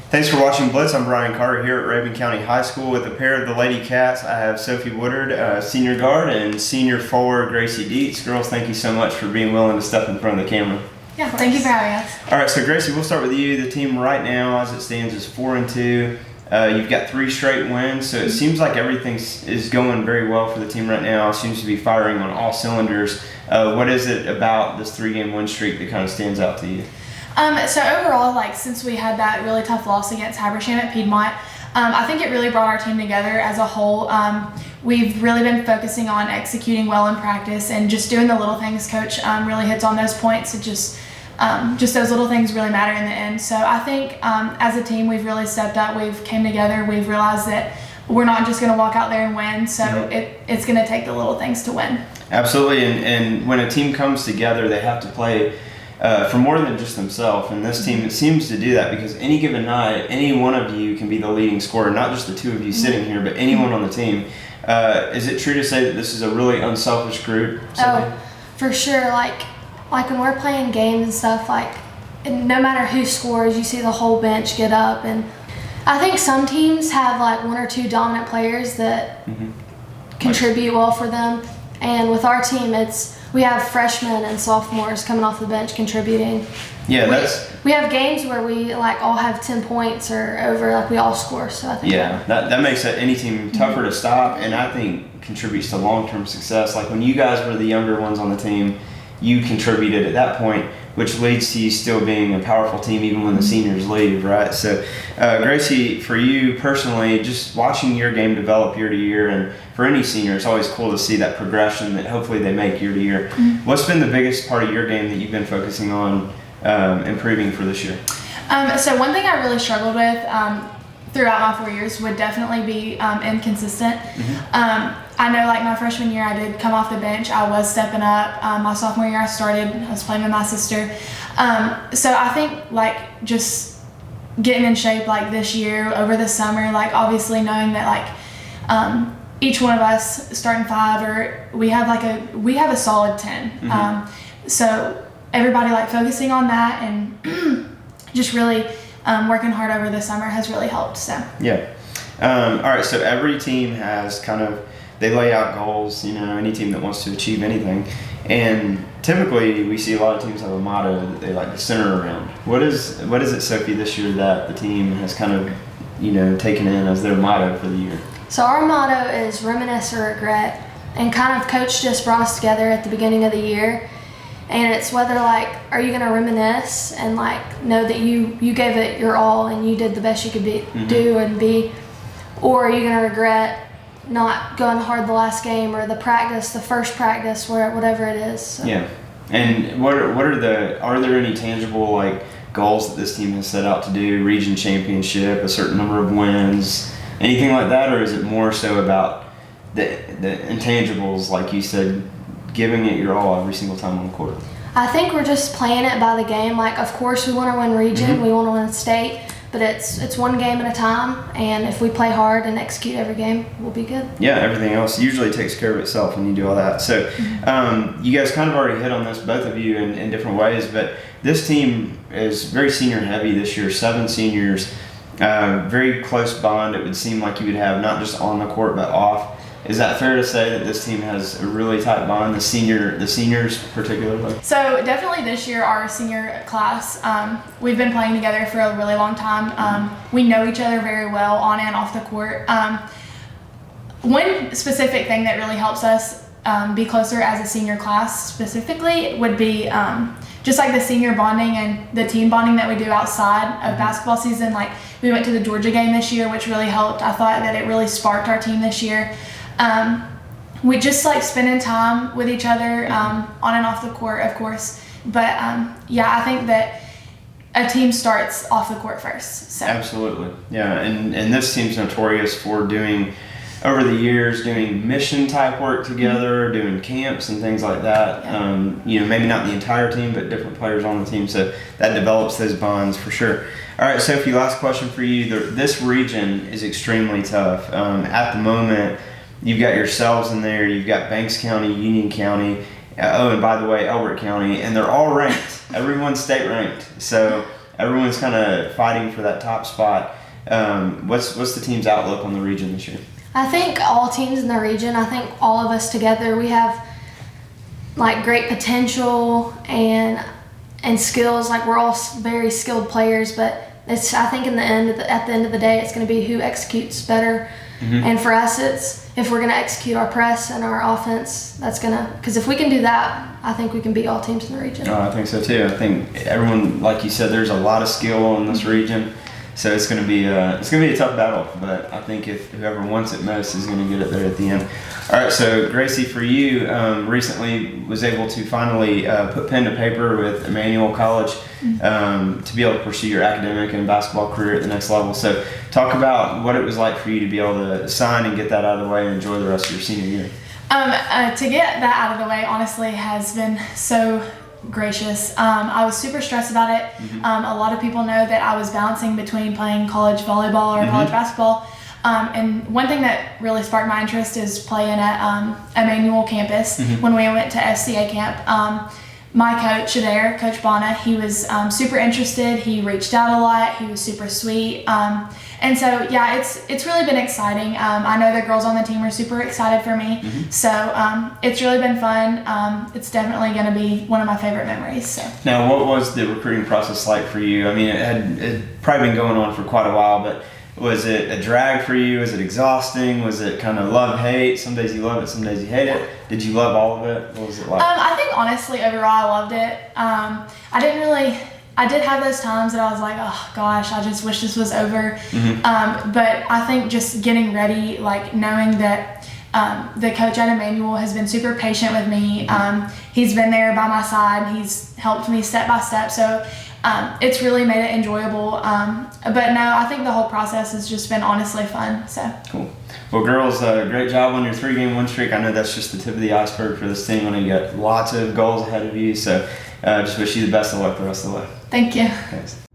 Thanks for watching Blitz. I'm Brian Carter here at Rabun County High School with a pair of the Lady Cats. I have Sophie Woodard, senior guard, and senior forward Gracie Deetz. Girls, thank you so much for being willing to step in front of the camera. Yeah, thank you for having us. All right, so Gracie, we'll start with you. The team right now, as it stands, is 4-2. You've got 3 straight wins, so it seems like everything is going very well for the team right now. It seems to be firing on all cylinders. What is it about this 3-game win streak that kind of stands out to you? So overall, since we had that really tough loss against Habersham at Piedmont, I think it really brought our team together as a whole. We've really been focusing on executing well in practice and just doing the little things. Coach really hits on those points. It just those little things really matter in the end. So I think as a team, we've really stepped up. We've came together. We've realized that we're not just going to walk out there and win. So it's going to take the little things to win. Absolutely. And when a team comes together, they have to play for more than just themselves, and this team seems to do that because any given night, any one of you can be the leading scorer, not just the two of you sitting here, but anyone on the team. Is it true to say that this is a really unselfish group? Oh, for sure. Like when we're playing games and stuff, and no matter who scores, you see the whole bench get up. And I think some teams have 1 or 2 dominant players that contribute well for them. And with our team, we have freshmen and sophomores coming off the bench contributing. Yeah, we have games where we all have 10 points or over, we all score. So I think that makes any team tougher to stop, and I think contributes to long-term success. Like when you guys were the younger ones on the team, you contributed at that point, which leads to you still being a powerful team even when the seniors leave, right? So, Gracie, for you personally, just watching your game develop year to year, and for any senior, it's always cool to see that progression that hopefully they make year to year. What's been the biggest part of your game that you've been focusing on improving for this year? So one thing I really struggled with throughout my 4 years would definitely be inconsistent. I know my freshman year I did come off the bench. I was stepping up. My sophomore year I started. I was playing with my sister. So I think just getting in shape this year over the summer, obviously knowing that each one of us starting 5 or we have a solid 10. So everybody focusing on that and just really working hard over the summer has really helped. So yeah. All right. So every team has they lay out goals. Any team that wants to achieve anything, and typically we see a lot of teams have a motto that they like to center around. What is it, Sophie, this year that the team has taken in as their motto for the year? So our motto is reminisce or regret, and Coach just brought us together at the beginning of the year. And it's whether are you gonna reminisce and know that you gave it your all and you did the best you could do and be, or are you gonna regret not going hard the last game or the first practice, whatever it is. So. Yeah. And are there any tangible goals that this team has set out to do? Region championship, a certain number of wins, anything like that, or is it more so about the intangibles, like you said, giving it your all every single time on the court? I think we're just playing it by the game. Of course we want to win region, we want to win state, but it's one game at a time, and if we play hard and execute every game, we'll be good. Yeah, everything else usually takes care of itself when you do all that. So you guys kind of already hit on this, both of you, in different ways, but this team is very senior heavy this year, 7 seniors, very close bond. It would seem like you would have not just on the court but off. Is that fair to say that this team has a really tight bond, the seniors particularly? So definitely this year, our senior class, we've been playing together for a really long time. We know each other very well on and off the court. One specific thing that really helps us be closer as a senior class specifically would be just the senior bonding and the team bonding that we do outside of basketball season. We went to the Georgia game this year, which really helped. I thought that it really sparked our team this year. We just spending time with each other on and off the court, of course. But I think that a team starts off the court first. So. Absolutely, yeah. And this team's notorious for doing mission type work together, doing camps and things like that. Maybe not the entire team, but different players on the team. So that develops those bonds for sure. All right, Sophie, last question for you. This region is extremely tough. At the moment, you've got yourselves in there, you've got Banks County, Union County, and by the way, Elbert County, and they're all ranked. Everyone's state ranked. So everyone's kind of fighting for that top spot. What's the team's outlook on the region this year? I think all teams in the region, I think all of us together, we have like great potential and skills. Like we're all very skilled players, but it's, I think at the end of the day, it's going to be who executes better. And for us, it's if we're going to execute our press and our offense, that's going to, because if we can do that, I think we can beat all teams in the region. Oh, I think so too. I think everyone, like you said, there's a lot of skill in this region, so it's going to be a tough battle. But I think if whoever wants it most is going to get it there at the end. All right, so Gracie, for you, recently was able to finally put pen to paper with Emmanuel College to be able to pursue your academic and basketball career at the next level. So talk about what it was like for you to be able to sign and get that out of the way and enjoy the rest of your senior year. To get that out of the way, honestly, has been so gracious. I was super stressed about it. A lot of people know that I was balancing between playing college volleyball or college basketball. And one thing that really sparked my interest is playing at Emmanuel campus when we went to FCA camp. My coach there, Coach Bonner, he was super interested. He reached out a lot. He was super sweet. And so, yeah, it's really been exciting. I know the girls on the team are super excited for me. So it's really been fun. It's definitely going to be one of my favorite memories. So. Now, what was the recruiting process like for you? I mean, it had probably been going on for quite a while, but was it a drag for you? Was it exhausting? Was it kind of love-hate? Some days you love it, some days you hate it. Did you love all of it? What was it like? I think honestly, overall, I loved it. I did have those times that I was like, oh gosh, I just wish this was over. But I think just getting ready, like knowing that the coach at Emmanuel has been super patient with me. He's been there by my side. He's helped me step by step. So it's really made it enjoyable. But no, I think the whole process has just been honestly fun. So cool. Well, girls, great job on your 3-game win streak. I know that's just the tip of the iceberg for this team. I know you got lots of goals ahead of you. So just wish you the best of luck the rest of the way. Thank you. Thanks.